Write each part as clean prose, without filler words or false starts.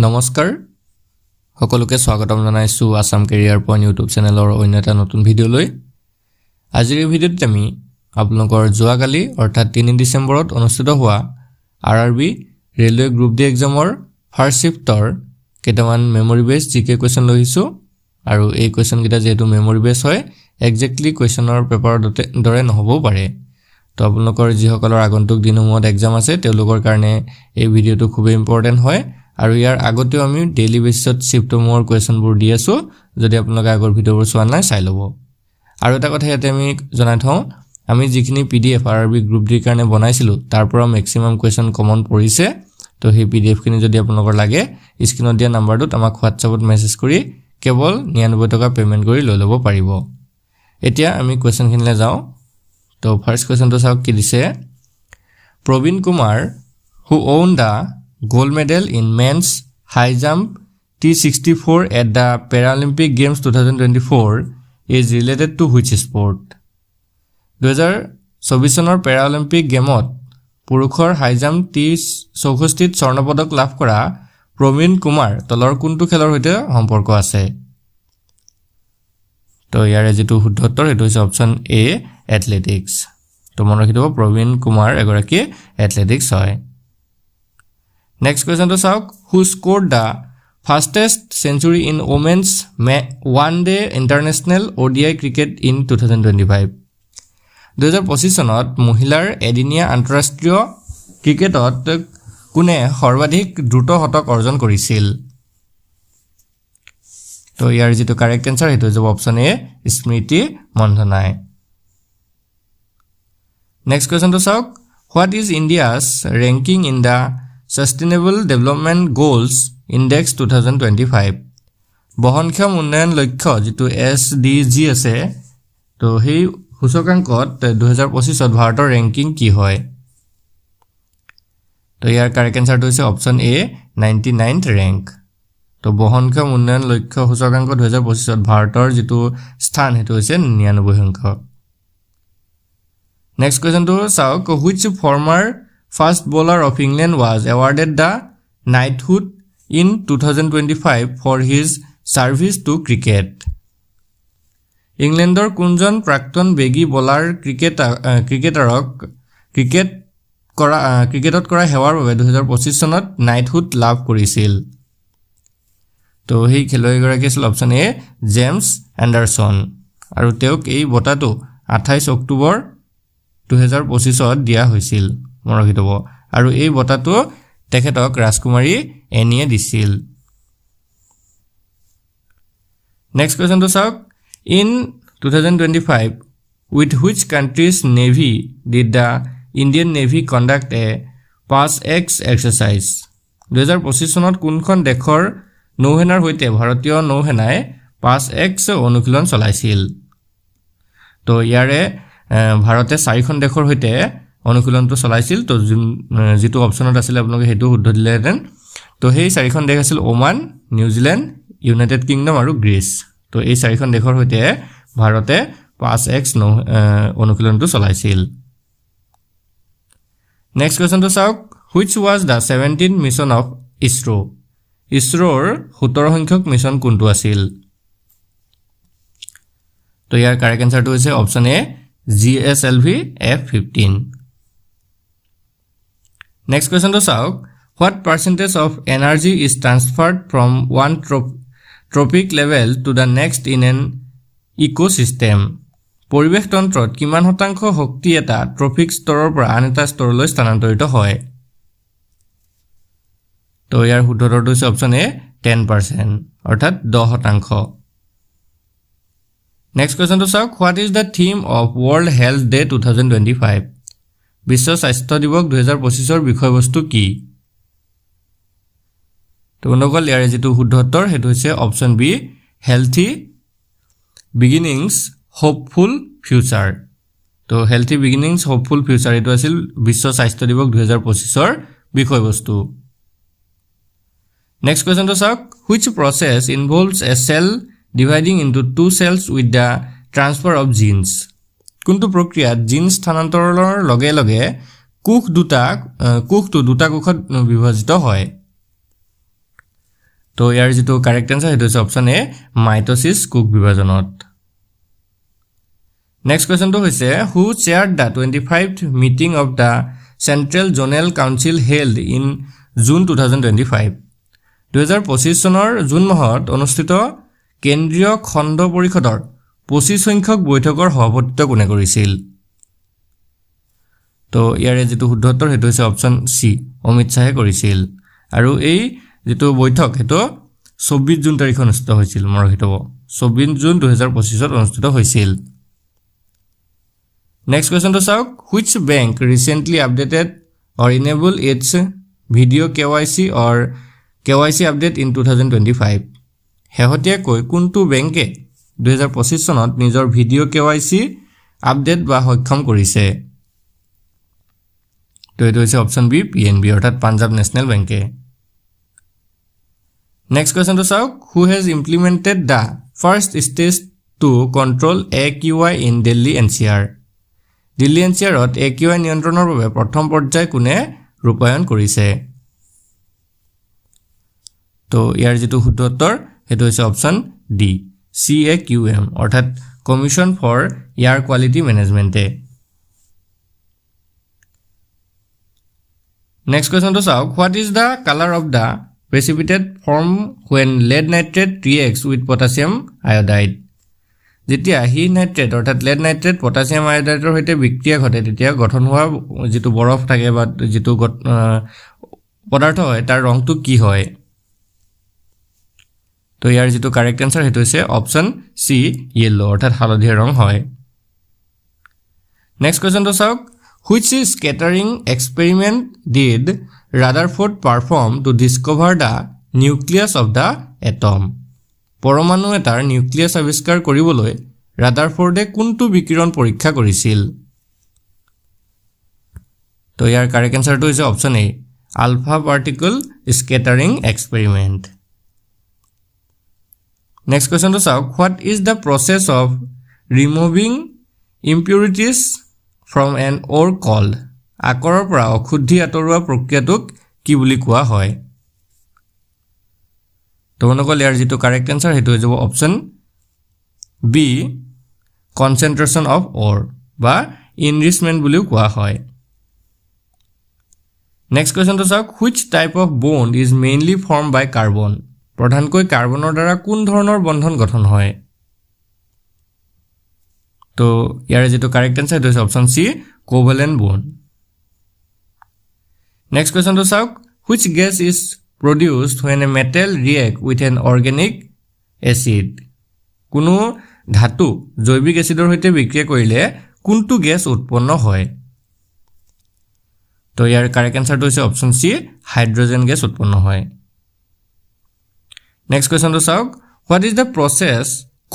নমস্কাৰ সকলোকে স্বাগতম জনাইছো আসাম কেৰিয়াৰ পইণ্ট ইউটিউব চেনেলৰ অন্য এটা নতুন ভিডিঅ'লৈ আজিৰ এই ভিডিঅ'ত আমি আপোনালোকৰ যোৱাকালি অৰ্থাৎ 3 ডিচেম্বৰত অনুষ্ঠিত হোৱা আৰআৰবি ৰেলৱে গ্ৰুপ ডি এক্সামৰ ফাৰ্ষ্ট শিফটৰ কেইটামান মেমৰি বেছ জিকে কোৱেশ্চন লৈছো আৰু এই কোৱেশ্চন কেইটা যেহেতু মেমৰি বেছ হয় এক্সেক্টলি কোৱেশ্চনৰ পেপাৰৰ দৰে নহবও পাৰে তো আপোনালোকৰ যিসকলৰ আগন্তুক দিনসমূহত এক্সাম আছে তেওঁলোকৰ কাৰণে এই ভিডিঅ'টো খুব ইম্পৰ্টেন্ট হয় আৰু ইয়াৰ আগতেও আমি ডেইলি বেসিছত শিফটসমূহৰ কোৱেশ্চনবোৰ দি আছো যদি আপোনালোকে আগৰ ভিডিঅ'বোৰ চোৱা নাই চাই ল'ব আৰু এটা কথা ইয়াতে আমি জনাই থওঁ আমি যিখিনি পিডিএফ আৰআৰবি গ্ৰুপ ডিৰ কাৰণে বনাইছিলো তাৰ পৰা ম্যাক্সিমাম কোৱেশ্চন কমন পৰিছে তো সেই পিডিএফ খিনি যদি আপোনালোকৰ লাগে স্ক্ৰিনত দিয়া নাম্বাৰটোত আমাক হোৱাটছআপত মেছেজ কৰি কেৱল 99 টকা পেমেন্ট কৰি লৈ ল'ব পাৰিব এতিয়া আমি কোৱেশ্চনখিনলৈ যাওঁ তো ফাৰ্স্ট কোৱেশ্চনটো চাওক কি দিছে Prabin Kumar who owned the gold medal in men's high jump T64 at the Paralympic Games 2024 is related to which sport? 2024 চনৰ Paralympic গেমত পুৰুষৰ হাই জাম্প T64 স্বৰ্ণ পদক লাভ কৰা প্ৰবীণ কুমাৰ তলৰ কোনটো খেলৰ সৈতে সম্পৰ্ক আছে তো ইয়াৰে যেটো শুদ্ধ উত্তৰ এটো হৈছে অপচন এ এথলেটিক্স তো মনত ৰাখিব প্ৰবীণ কুমাৰ এগৰাকী এথলেটিক্স হয় Next question to Sauk, who scored the fastest century in women's one-day international ODI cricket in 2025? 2025 চনত মহিলাৰ এদিনীয়া আন্তঃৰাষ্ট্ৰীয় ক্ৰিকেটত কোনে সৰ্বাধিক দ্ৰুত শতক অৰ্জন কৰিছিল তো ইয়াৰ যেটো কাৰেক্ট আনসাৰ হেতু হ'ব অপচন এ স্মৃতি মন্ধনাই Next question to Sauk, what is India's ranking in the Sustainable Development Goals Index 2025 বহনক্ষম উন্নয়ন লক্ষ্য যেটো SDG আছে তো সেই সূচকাংকত 2025 ত ভাৰতৰ ৰেংকিং কি হয় তো ইয়াৰ কাৰেক্ট আনসাৰটো হৈছে অপচন এ 99th ৰেংক তো বহনক্ষম উন্নয়ন লক্ষ্য সূচকাংক 2025 ত ভাৰতৰ যেটো স্থান হেতু হৈছে 99 অংক Next question to Sauk, which former First bowler of England was awarded the knighthood in 2025 for his service to cricket. Englandor kunjon prakton begi bowler cricketerok cricketot kora hewar babe 2025 sonot knighthood লাভ কৰিছিল তো হেই খেলুৱৈ গৰাকী আছিল option এ James এণ্ডাৰসন আৰু তেওঁক এই বঁটাটো 28 অক্টোবৰ 2025 ত দিয়া হৈছিল মনত ৰাখিব আৰু এই বঁটাটো তেখেতক ৰাজকুমাৰী এনিয়ে দিছিল Next question to Sauk, in 2025 with which country's navy did the Indian Navy conduct a PAS-X exercise 2025 চনত কোনখন দেশৰ নৌসেনাৰ হৈতে ভাৰতীয় নৌসেনাই PAS-X অনুশীলন চলাইছিল তো ইয়াৰে ভাৰতে 4খন দেশৰ হৈতে অনুশীলনটো চলাইছিল তো যেটো অপচনত আছিল আপোনালোকে হেতু শুদ্ধ দিলেহেতেন তো সেই 4খন দেশ আছিল ওমান নিউজিল্যান্ড ইউনাইটেড কিংডম আৰু গ্ৰীচ তো এই 4খন দেশৰ হৈতে ভাৰতে PAS-X অনুশীলনটো চলাইছিল Next question to Sauk, which was the 17th mission of ISRO ISROৰ 17 সংখ্যক মিশন কোনটো আছিল তো ইয়াৰ কাৰেক্ট আনসাৰটো হৈছে option A GSLV F15 Next question to Sauk, what percentage of energy is transferred from one trophic level to the next in an ecosystem? পৰিবেশ তন্ত্ৰত কিমান শতাংশ শক্তি এটা ট্ৰপিক স্তৰৰ পৰা আন এটা স্তৰলৈ স্থানান্তৰিত হয় তো ইয়াৰ শুদ্ধ উত্তৰটো হৈছে অপচন এ 10% অৰ্থাৎ 10%। Next question to Sauk, what is the theme of World Health Day 2025? বিশ্ব স্বাস্থ্য দিৱস 2025 ৰ বিষয়বস্তু কি তো নগল ইয়াৰে যেটো শুদ্ধ উত্তৰ হেতু হৈছে option B healthy beginnings hopeful future তো হেলথি বিগিনিংস হোপফুল ফিউচাৰ এটো আছিল বিশ্ব স্বাস্থ্য দিৱস 2025 ৰ বিষয়বস্তু Next question to Sauk, which process involves a cell dividing into two cells with the transfer of genes কোনটো প্ৰক্ৰিয়াত জিন স্থানান্তৰণৰ লগে লগে কোষটো দুটা কোষত বিভাজিত হয় তো ইয়াৰ যেটো কাৰেক্ট আনসাৰ হেতু হৈছে অপশন এ মাইটোসিস কোষ বিভাজনত নেক্সট কোৱেশ্চন তো হৈছে হু chaired da 25th meeting of the central zonal council held in June 2025 2025 চনৰ জুন মাহত অনুষ্ঠিত কেন্দ্ৰীয় খণ্ড পৰিষদৰ 25 সংখ্যক বৈঠকৰ সভাপতিত্ব কোনে কৰিছিল তো ইয়াৰে যেটো শুদ্ধ উত্তৰ হেতু হৈছে অপশন সি অমিত শাহে কৰিছিল আৰু এই যেটো বৈঠক হেতু 24 জুন তাৰিখে অনুষ্ঠিত হৈছিল মৰহিত 24 জুন 2025 ত অনুষ্ঠিত হৈছিল Next question to Sauk, which bank recently updated or enabled its video KYC or KYC update in 2025? Hehotia koi kuntu banke 2025 sonot nijor video KYC update ba hoikhom korise. To etu hoise option B PNB orthat Punjab National Bank. Next question to Sauk, who has implemented the first stage to control AQI in Delhi NCR? Delhi এনচিআৰত AQI নিয়ন্ত্ৰণৰ বাবে প্ৰথম পৰ্যায় কোনে ৰূপায়ণ কৰিছে তো ইয়াৰ যেটো শুদ্ধ উত্তৰ হেতু হৈছে অপশন ডি CAQM অৰ্থাৎ কমিশন ফৰ এয়াৰ কোৱালিটি মেনেজমেন্টে নেক্সট কোৱেশ্চন তো চাওক what is the colour of the precipitate form when lead nitrate reacts with potassium iodide যেতিয়া হি নাইট্ৰেট অৰ্থাৎ lead nitrate potassium iodide ৰ হৈতে বিক্ৰিয়া ঘটে তেতিয়া গঠন হোৱা যেটো বৰফ থাকে বা যেটো পদাৰ্থ হয় তাৰ ৰংটো কি হয় তো ইয়াৰ যেটো কাৰেক্ট আনসাৰ হেতু হৈছে অপশন সি yellow অৰ্থাৎ হালধীয়া ৰং হয় নেক্সট কোৱেশ্চন তো চাওক which scattering experiment did Rutherford perform to discover the nucleus of the atom পৰমাণু এটাৰ নিউক্লিয়াছ আৱিষ্কাৰ কৰিবলৈ ৰাদাৰফৰ্ডে কোনটো বিকিৰণ পৰীক্ষা কৰিছিল তো ইয়াৰ কাৰেক্ট আনসাৰটো হৈছে option A alpha particle scattering experiment next question তো চাওক what is the process of removing impurities from an ore called আকৰৰ পৰা অশুদ্ধি আঁতৰোৱা প্ৰক্ৰিয়াটোক কি বুলি কোৱা হয় তো মনকল ইয়াৰ যেটো কাৰেক্ট আনসাৰ হেতু হৈ যাব অপশন বি কনসেন্ট্ৰেচন অফ অৰ বা এনৰিচমেন্ট বুলিও কোৱা হয় নেক্সট কোৱেশ্চন তো চাওক which type of bond is mainly formed by carbon প্ৰধানকৈ কাৰ্বনৰ দ্বাৰা কোন ধৰণৰ বন্ধন গঠন হয় তো ইয়াৰ যেটো কাৰেক্ট আনসাৰ হৈছে অপশন সি কোভেলেন্ট বন্ড নেক্সট কোৱেশ্চন তো চাওক which gas is produced when a metal react with an organic acid কোনো ধাতু জৈৱিক এসিডৰ হৈতে বিক্ৰিয়া কৰিলে কোনটো গ্যাস উৎপন্ন হয় তো ইয়াৰ কাৰেক্ট আনসাৰটো হৈছে অপশন সি হাইড্ৰোজেন গ্যাস উৎপন্ন হয় নেক্সট কোৱেশ্চন তো চাওক what is the process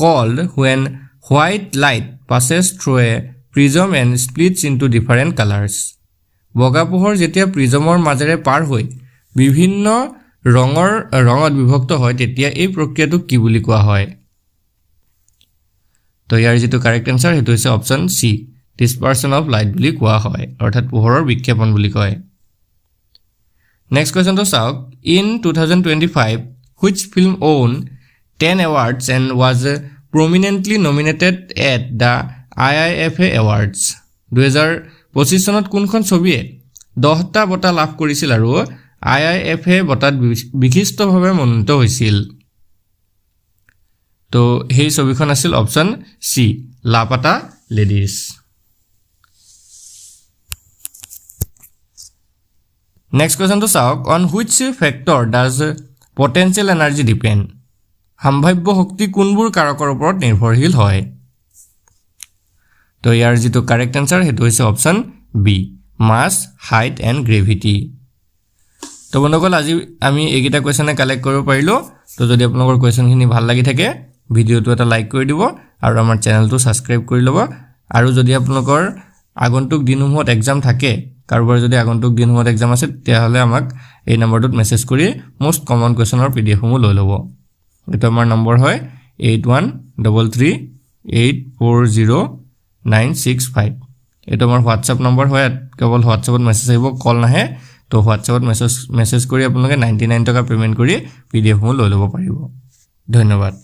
called when white light passes through a prism and splits into different colors বগা পোহৰ যেতিয়া প্ৰিজমৰ মাজেৰে পাৰ হৈ বিভিন্ন ৰঙত বিভক্ত হয় তেতিয়া এই প্ৰক্ৰিয়াটো কি বুলি কোৱা হয় তো ইয়াৰ যেটো কাৰেক্ট আনসাৰ হেতু হৈছে option C dispersion of light বুলি কোৱা হয় অৰ্থাৎ পোহৰৰ বিক্ষেপণ বুলি কয় নেক্সট কোৱেশ্চন তো চাওক in 2025 which film won 10 awards and was prominently nominated at the IIFA awards 2025 চনত কোনখন ছবিয়ে 10টা বঁটা লাভ কৰিছিল আৰু IIFA বঁটাত বিশিষ্টভাৱে মনোনীত হৈছিল তো সেই ছবিখন আছিল অপশন সি লাপাটা লেডিজ নেক্সট কোৱেশ্চন তো চাওক on which factor does potential energy depend সম্ভাব্য শক্তি কোনবোৰ কাৰকৰ ওপৰত নিৰ্ভৰশীল হয় তো ইয়াৰ যেটো কাৰেক্ট আনসাৰ হেতু হৈছে option B mass height and gravity তো বন্ধুসকল আজি আমি এইকেইটা কোৱেশ্চনে কালেক্ট কৰিব পাৰিলো তো যদি আপোনালোকৰ কোৱেশ্চনখিনি ভাল লাগি থাকে ভিডিওটো এটা লাইক কৰি দিব আৰু আমাৰ চেনেলটো সাবস্ক্ৰাইব কৰি ল'ব আৰু যদি আপোনালোকৰ আগন্তুক দিনসমূহত এক্সাম থাকে কাৰোবাৰ যদি আগন্তুক দিনসমূহত এক্সাম আছে তেতিয়াহলে আমাক এই নম্বৰটোত মেছেজ কৰি মোস্ট কমন কোৱেশ্চনৰ পিডিএফ সমূহ লৈ ল'ব এটা আমাৰ নম্বৰ হয় 8133840965 এটা আমাৰ হোৱাটসঅ্যাপ নম্বৰ হয় কেৱল হোৱাটসঅ্যাপত মেছেজ আহিব কল নাহে তো হোৱাটছআপত মেছেজ কৰি আপোনালোকে 99 টকা পে'মেণ্ট কৰি PDF সমূহ লৈ ল'ব পাৰিব। ধন্যবাদ।